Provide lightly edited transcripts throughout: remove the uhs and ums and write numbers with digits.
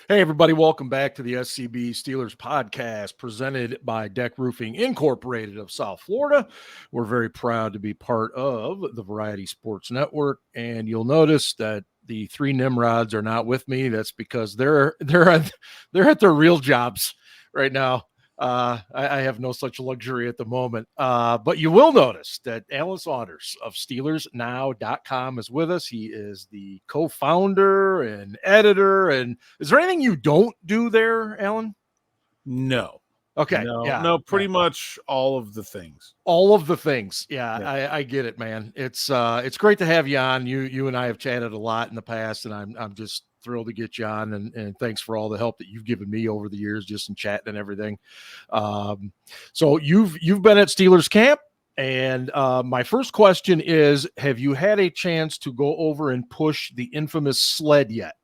Hey, everybody, welcome back to the SCB Steelers Podcast presented by DEK Roofing Incorporated of South Florida. We're very proud to be part of the Variety Sports Network, and you'll notice that the three Nimrods are not with me. That's because they're at their real jobs right now. I have no such luxury at the moment. But you will notice that Alan Saunders of SteelersNow.com is with us. He is the co-founder and editor. And is there anything you don't do there, Alan? No. Okay. No, pretty much all of the things. All of the things. Yeah. I get it, man. It's great to have you on. You and I have chatted a lot in the past, and I'm just thrilled to get you on, and thanks for all the help that you've given me over the years, just in chatting and everything. So you've been at Steelers camp, and my first question is, have you had a chance to go over and push the infamous sled yet?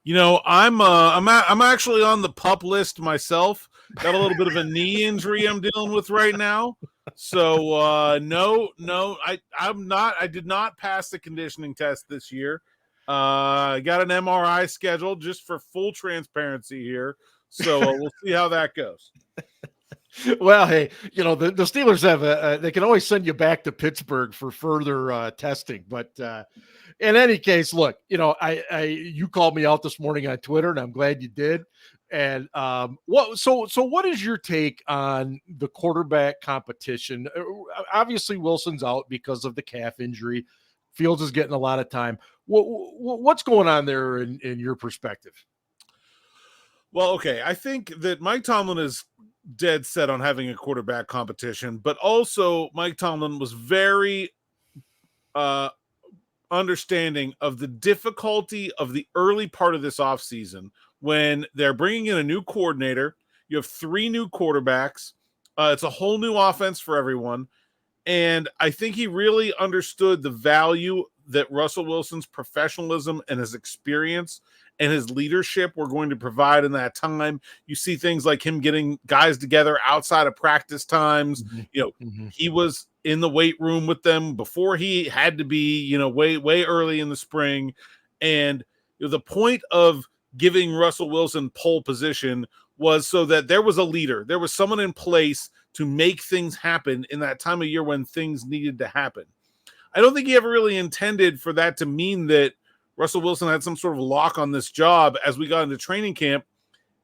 You know, I'm actually on the pup list myself. Got a little bit of a knee injury I'm dealing with right now. So no, I'm not. I did not pass the conditioning test this year. I got an MRI scheduled, just for full transparency here. So we'll see how that goes. Well, hey, you know, the Steelers have they can always send you back to Pittsburgh for further testing. But in any case, look, you know, you called me out this morning on Twitter, and I'm glad you did. And what is your take on the quarterback competition? Obviously, Wilson's out because of the calf injury. Fields is getting a lot of time. What's going on there in your perspective? Well, okay, I think that Mike Tomlin is dead set on having a quarterback competition, but also Mike Tomlin was very understanding of the difficulty of the early part of this offseason when they're bringing in a new coordinator. You have three new quarterbacks. It's a whole new offense for everyone. And I think he really understood the value that Russell Wilson's professionalism and his experience and his leadership were going to provide in that time. You see things like him getting guys together outside of practice times. Mm-hmm. You know, he was in the weight room with them before he had to be, you know, way early in the spring. And you know, the point of giving Russell Wilson pole position was so that there was a leader. There was someone in place to make things happen in that time of year when things needed to happen. I don't think he ever really intended for that to mean that Russell Wilson had some sort of lock on this job as we got into training camp,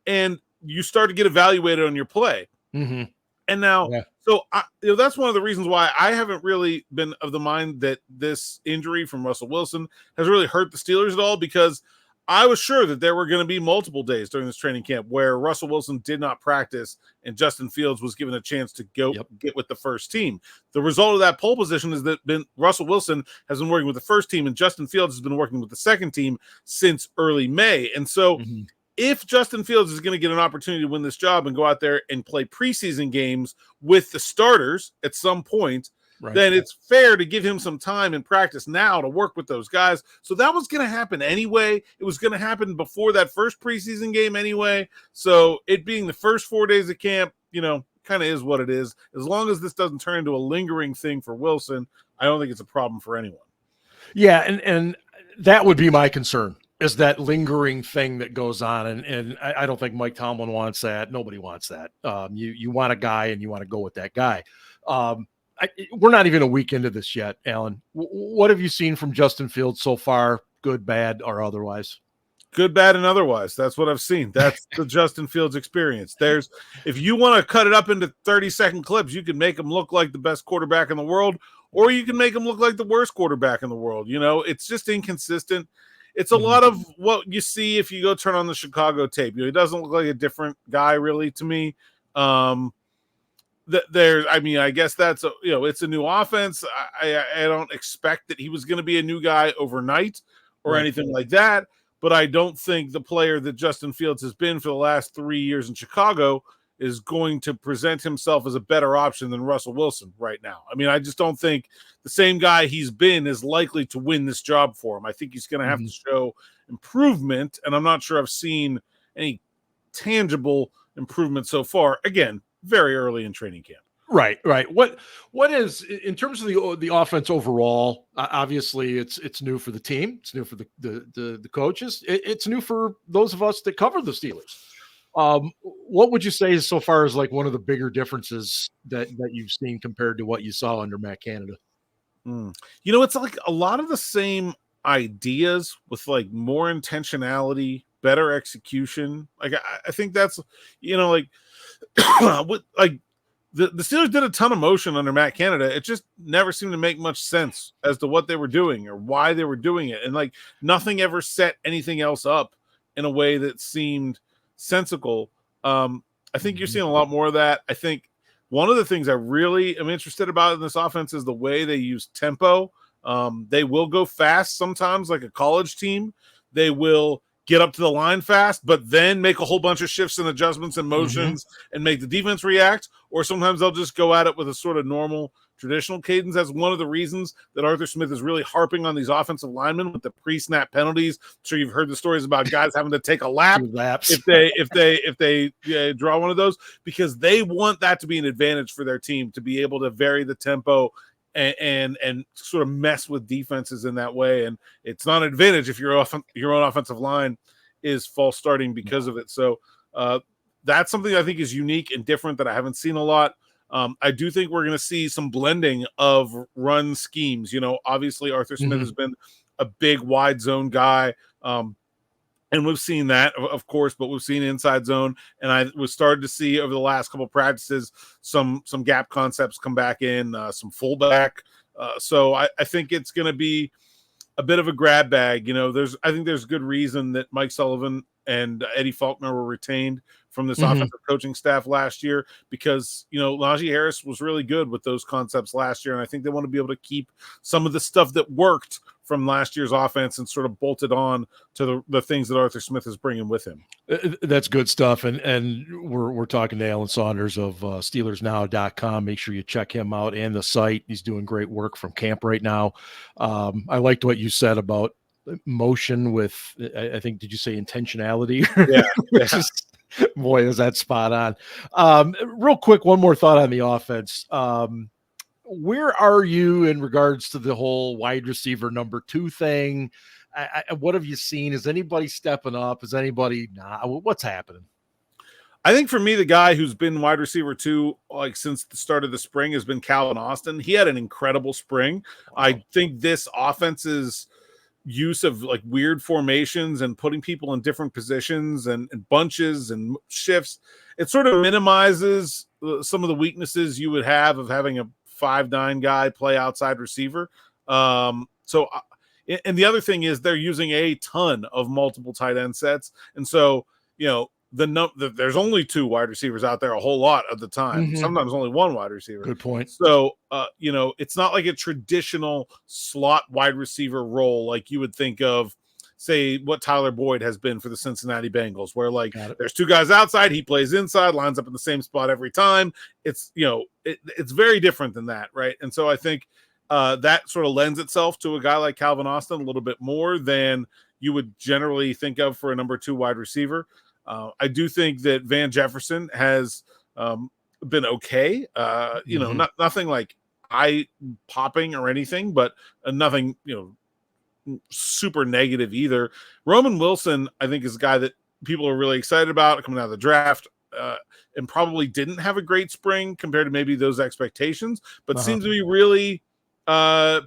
and you start to get evaluated on your play. Mm-hmm. And now, so you know, that's one of the reasons why I haven't really been of the mind that this injury from Russell Wilson has really hurt the Steelers at all, because I was sure that there were going to be multiple days during this training camp where Russell Wilson did not practice and Justin Fields was given a chance to go get with the first team. The result of that pole position is that Russell Wilson has been working with the first team and Justin Fields has been working with the second team since early May. And so if Justin Fields is going to get an opportunity to win this job and go out there and play preseason games with the starters at some point, then it's fair to give him some time in practice now to work with those guys. So that was going to happen anyway. It was going to happen before that first preseason game anyway. So it being the first 4 days of camp, you know, kind of is what it is. As long as this doesn't turn into a lingering thing for Wilson, I don't think it's a problem for anyone. Yeah, and that would be my concern, is that lingering thing that goes on. And I don't think Mike Tomlin wants that. Nobody wants that. You want a guy and you want to go with that guy. We're not even a week into this yet, Alan. What have you seen from Justin Fields so far, good, bad, or otherwise? Good, bad, and otherwise. That's what I've seen. That's the Justin Fields experience. If you want to cut it up into 30-second clips, you can make him look like the best quarterback in the world, or you can make him look like the worst quarterback in the world. You know, it's just inconsistent. It's a lot of what you see if you go turn on the Chicago tape. You know, he doesn't look like a different guy really to me. I guess that's it's a new offense. I don't expect that he was going to be a new guy overnight or anything like that. But I don't think the player that Justin Fields has been for the last 3 years in Chicago is going to present himself as a better option than Russell Wilson right now. I mean, I just don't think the same guy he's been is likely to win this job for him. I think he's going to have to show improvement, and I'm not sure I've seen any tangible improvement so far. Again, very early in training camp. Right. What is, in terms of the offense overall? Obviously, it's new for the team. It's new for the coaches. It's new for those of us that cover the Steelers. What would you say is, so far, as like one of the bigger differences that you've seen compared to what you saw under Matt Canada? It's like a lot of the same ideas with like more intentionality, better execution. Like I think that's like what like. The Steelers did a ton of motion under Matt Canada. It just never seemed to make much sense as to what they were doing or why they were doing it. And like nothing ever set anything else up in a way that seemed sensical. I think you're seeing a lot more of that. I think one of the things I really am interested about in this offense is the way they use tempo. They will go fast sometimes, like a college team. They will get up to the line fast, but then make a whole bunch of shifts and adjustments and motions and make the defense react. Or sometimes they'll just go at it with a sort of normal traditional cadence. That's one of the reasons that Arthur Smith is really harping on these offensive linemen with the pre-snap penalties. I'm sure you've heard the stories about guys having to take a lap if they draw one of those, because they want that to be an advantage for their team, to be able to vary the tempo and sort of mess with defenses in that way. And it's not an advantage if your own offensive line is false starting because of it. So that's something I think is unique and different that I haven't seen a lot. I do think we're going to see some blending of run schemes. Obviously Arthur Smith has been a big wide zone guy. And we've seen that, of course, but we've seen inside zone. And I was started to see over the last couple of practices some gap concepts come back in, some fullback. So I think it's going to be a bit of a grab bag. I think there's good reason that Mike Sullivan and Eddie Faulkner were retained from this offensive coaching staff last year, because, Najee Harris was really good with those concepts last year. And I think they want to be able to keep some of the stuff that worked from last year's offense and sort of bolted on to the things that Arthur Smith is bringing with him. That's good stuff. And we're talking to Alan Saunders of SteelersNow.com. Make sure you check him out and the site. He's doing great work from camp right now. I liked what you said about motion with, I think, did you say intentionality? Yeah. Boy, is that spot on. Real quick, one more thought on the offense. Where are you in regards to the whole wide receiver number 2 thing? What have you seen? Is anybody stepping up? Is anybody what's happening? I think for me, the guy who's been wide receiver 2 like since the start of the spring has been Calvin Austin. He had an incredible spring. Wow. I think this offense's use of like weird formations and putting people in different positions and bunches and shifts, it sort of minimizes some of the weaknesses you would have of having a 5'9" guy play outside receiver. And the other thing is they're using a ton of multiple tight end sets. And so, there's only 2 wide receivers out there a whole lot of the time. Sometimes only 1 wide receiver. Good point. So, it's not like a traditional slot wide receiver role like you would think of, say, what Tyler Boyd has been for the Cincinnati Bengals, where like there's 2 guys outside, he plays inside, lines up in the same spot every time. It's, it's very different than that, right? And so I think that sort of lends itself to a guy like Calvin Austin a little bit more than you would generally think of for a number 2 wide receiver. I do think that Van Jefferson has been okay. Nothing like eye-popping or anything, but nothing, super negative either. Roman Wilson, I think, is a guy that people are really excited about coming out of the draft, and probably didn't have a great spring compared to maybe those expectations, but seems to be really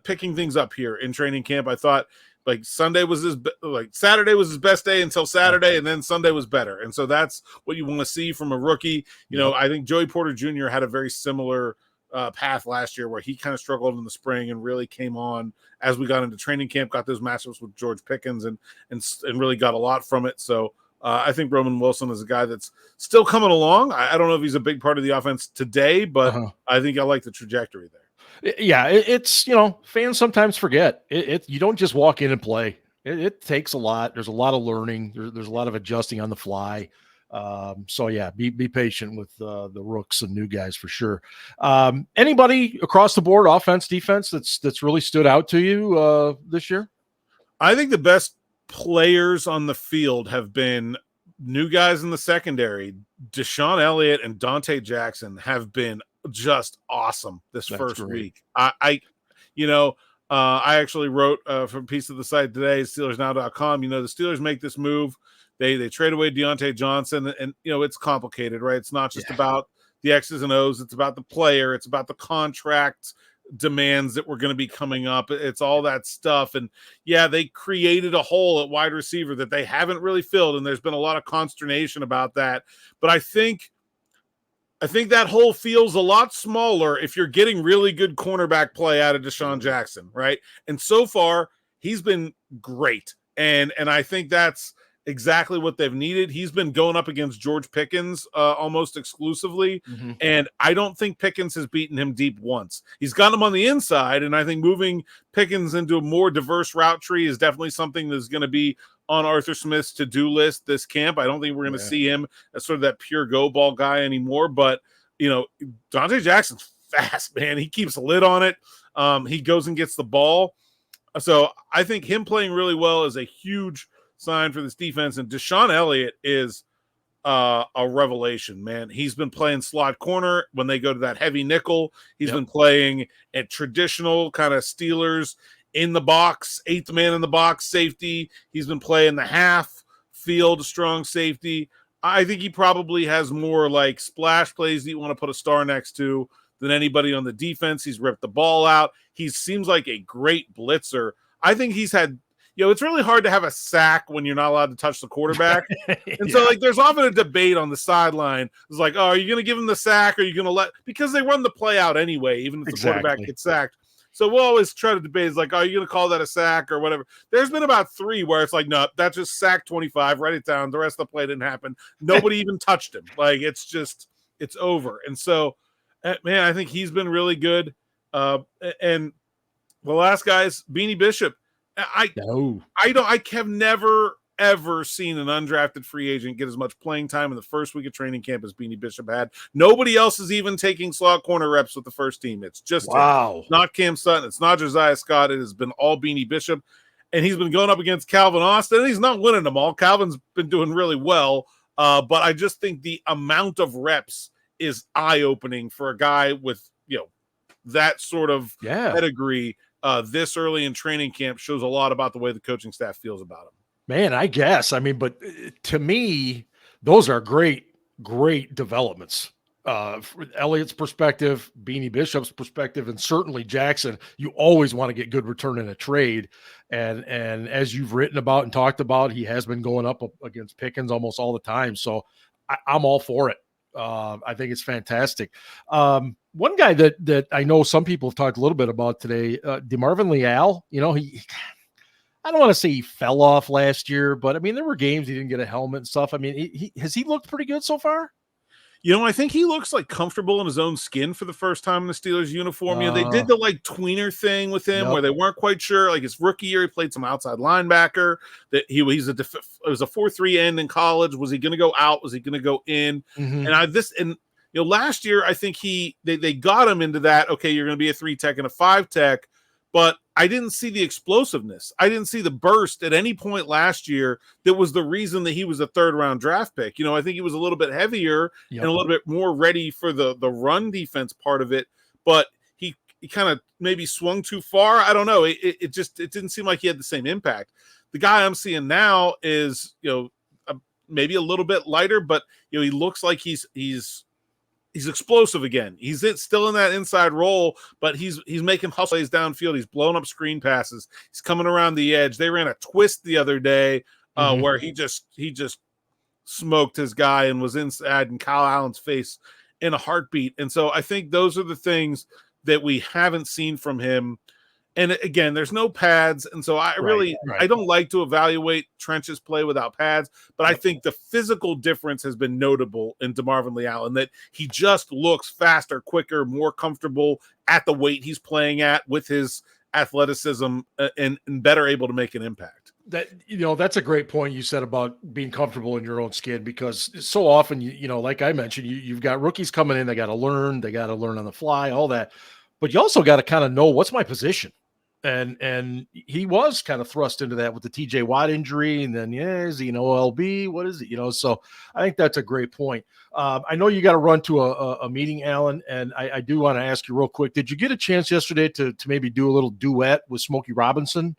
picking things up here in training camp. I thought like Saturday was his best day until Saturday, and then Sunday was better. And so that's what you want to see from a rookie. I think Joey Porter Jr. had a very similar path last year where he kind of struggled in the spring and really came on as we got into training camp, got those matchups with George Pickens and really got a lot from it. So I think Roman Wilson is a guy that's still coming along. I don't know if he's a big part of the offense today, but I think I like the trajectory there. Yeah, it's, fans sometimes forget you don't just walk in and play. It takes a lot. There's a lot of learning. There's a lot of adjusting on the fly. So yeah, be patient with the rooks and new guys for sure. Anybody across the board, offense, defense, that's really stood out to you this year? I think the best players on the field have been new guys in the secondary. Deshaun Elliott and Dante Jackson have been just awesome this That's first great. week. I actually wrote for a piece of the site today, SteelersNow.com. The Steelers make this move. They trade away Deontay Johnson, and it's complicated, right? It's not just about the X's and O's. It's about the player. It's about the contract demands that were going to be coming up. It's all that stuff. And they created a hole at wide receiver that they haven't really filled. And there's been a lot of consternation about that. But I think that hole feels a lot smaller if you're getting really good cornerback play out of Deshaun Jackson, right? And so far, he's been great. And I think that's exactly what they've needed. He's been going up against George Pickens almost exclusively, and I don't think Pickens has beaten him deep once. He's got him on the inside, and I think moving Pickens into a more diverse route tree is definitely something that's going to be on Arthur Smith's to-do list this camp. I don't think we're going to see him as sort of that pure go ball guy anymore, but Dante Jackson's fast, man. He keeps a lid on it. He goes and gets the ball. So I think him playing really well is a huge sign for this defense. And Deshaun Elliott is a revelation, man. He's been playing slot corner when they go to that heavy nickel. He's been playing at traditional kind of Steelers in the box, eighth man in the box safety. He's been playing the half field strong safety. I think he probably has more like splash plays that you want to put a star next to than anybody on the defense. He's ripped the ball out. He seems like a great blitzer. I think he's had, it's really hard to have a sack when you're not allowed to touch the quarterback. And so there's often a debate on the sideline. It's like, are you going to give him the sack? Or are you going to because they run the play out anyway, even if the quarterback gets sacked. So we'll always try to debate. It's like, are you going to call that a sack or whatever? There's been about 3 where it's like, no, that's just sack 25. Write it down. The rest of the play didn't happen. Nobody even touched him. It's over. And so, man, I think he's been really good. And the last guy is Beanie Bishop. I have never ever seen an undrafted free agent get as much playing time in the first week of training camp as Beanie Bishop had. Nobody else is even taking slot corner reps with the first team. It's just him. It's not Cam Sutton. It's not Josiah Scott. It has been all Beanie Bishop, and he's been going up against Calvin Austin, and he's not winning them all. Calvin's been doing really well, but I just think the amount of reps is eye-opening for a guy with that sort of pedigree. This early in training camp shows a lot about the way the coaching staff feels about him. Man, I guess. I mean, but to me, those are great developments. From Elliott's perspective, Beanie Bishop's perspective, and certainly Jackson, you always want to get good return in a trade. And as you've written about and talked about, he has been going up against Pickens almost all the time. So I'm all for it. I think it's fantastic. One guy that I know some people have talked a little bit about today, DeMarvin Leal, I don't want to say he fell off last year, but I mean, there were games he didn't get a helmet and stuff. I mean, has he looked pretty good so far? I think he looks like comfortable in his own skin for the first time in the Steelers uniform. They did the tweener thing with him where they weren't quite sure. His rookie year, he played some outside linebacker. That it was a 4-3 end in college. Was he going to go out? Was he going to go in? And last year I think they got him into that. Okay, you're going to be a 3 tech and a 5 tech, but I didn't see the explosiveness. I didn't see the burst at any point last year that was the reason that he was a 3rd-round draft pick. I think he was a little bit heavier and a little bit more ready for the run defense part of it, but he kind of maybe swung too far. I don't know. It didn't seem like he had the same impact. The guy I'm seeing now is, maybe a little bit lighter, but he looks like he's explosive again. He's still in that inside role, but he's making hustle plays downfield. He's blowing up screen passes. He's coming around the edge. They ran a twist the other day where he just smoked his guy and was inside in Kyle Allen's face in a heartbeat. And so I think those are the things that we haven't seen from him. And again, there's no pads. And so I don't like to evaluate Trench's play without pads, but I think the physical difference has been notable in DeMarvin Leal, and that he just looks faster, quicker, more comfortable at the weight he's playing at with his athleticism and better able to make an impact. That's a great point you said about being comfortable in your own skin, because so often, like I mentioned, you've got rookies coming in, they got to learn on the fly, all that, but you also got to kind of know what's my position. And he was kind of thrust into that with the TJ Watt injury, and then is he an OLB? What is it? So I think that's a great point. I know you got to run to a meeting, Alan, and I do want to ask you real quick. Did you get a chance yesterday to maybe do a little duet with Smokey Robinson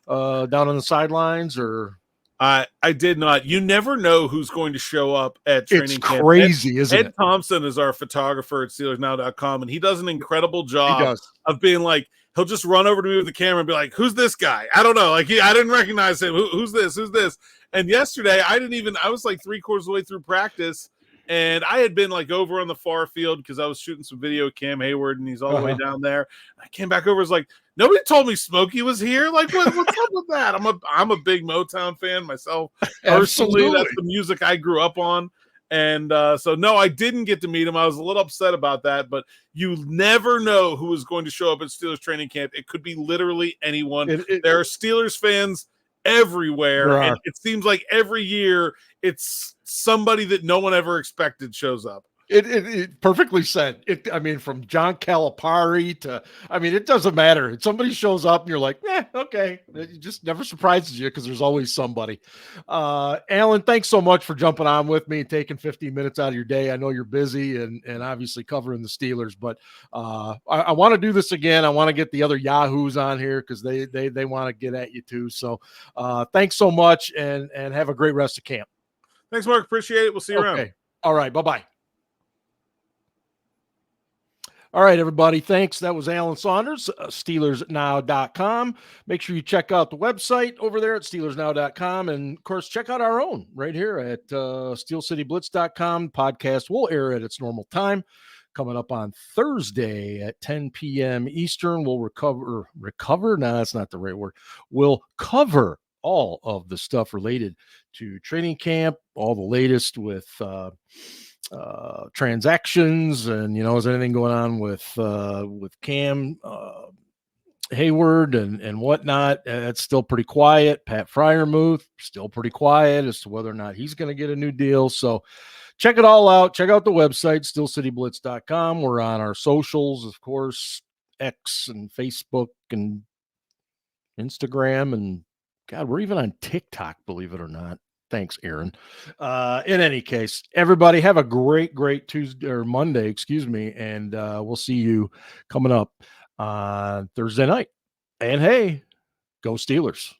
down on the sidelines, or? I did not. You never know who's going to show up at training camp. It's crazy, isn't it? Ed Thompson is our photographer at SteelersNow.com, and he does an incredible job of being like, he'll just run over to me with the camera and be like, who's this guy? I don't know. Like, I didn't recognize him. Who's this? Who's this? And yesterday, I was like 3/4 of the way through practice, and I had been like over on the far field because I was shooting some video with Cam Hayward, and he's all the way down there. I came back over, was like, nobody told me Smokey was here. Like, what's up with that? I'm a big Motown fan myself. Personally, that's the music I grew up on. And so, no, I didn't get to meet him. I was a little upset about that, but you never know who is going to show up at Steelers training camp. It could be literally anyone. There are Steelers fans everywhere. And it seems like every year it's somebody that no one ever expected shows up. It perfectly said. From John Calipari to, it doesn't matter. Somebody shows up and you're like, okay. It just never surprises you because there's always somebody. Alan, thanks so much for jumping on with me and taking 15 minutes out of your day. I know you're busy and obviously covering the Steelers, but I want to do this again. I want to get the other Yahoos on here because they want to get at you too. So thanks so much and have a great rest of camp. Thanks, Mark. Appreciate it. We'll see you around. All right. Bye-bye. All right, everybody. Thanks. That was Alan Saunders, SteelersNow.com. Make sure you check out the website over there at SteelersNow.com. And, of course, check out our own right here at SteelCityBlitz.com. Podcast will air at its normal time. Coming up on Thursday at 10 p.m. Eastern, we'll recover? No, that's not the right word. We'll cover all of the stuff related to training camp, all the latest with transactions, and is anything going on with Cam Hayward and whatnot. It's still pretty quiet. Pat Freiermuth still pretty quiet as to whether or not he's going to get a new deal. So check it all out. Check out the website, SteelCityBlitz.com. We're on our socials, of course, X and Facebook and Instagram, and God, we're even on TikTok, believe it or not. Thanks, Aaron. In any case, everybody have a great Tuesday or Monday, and we'll see you coming up on Thursday night. And hey, go Steelers.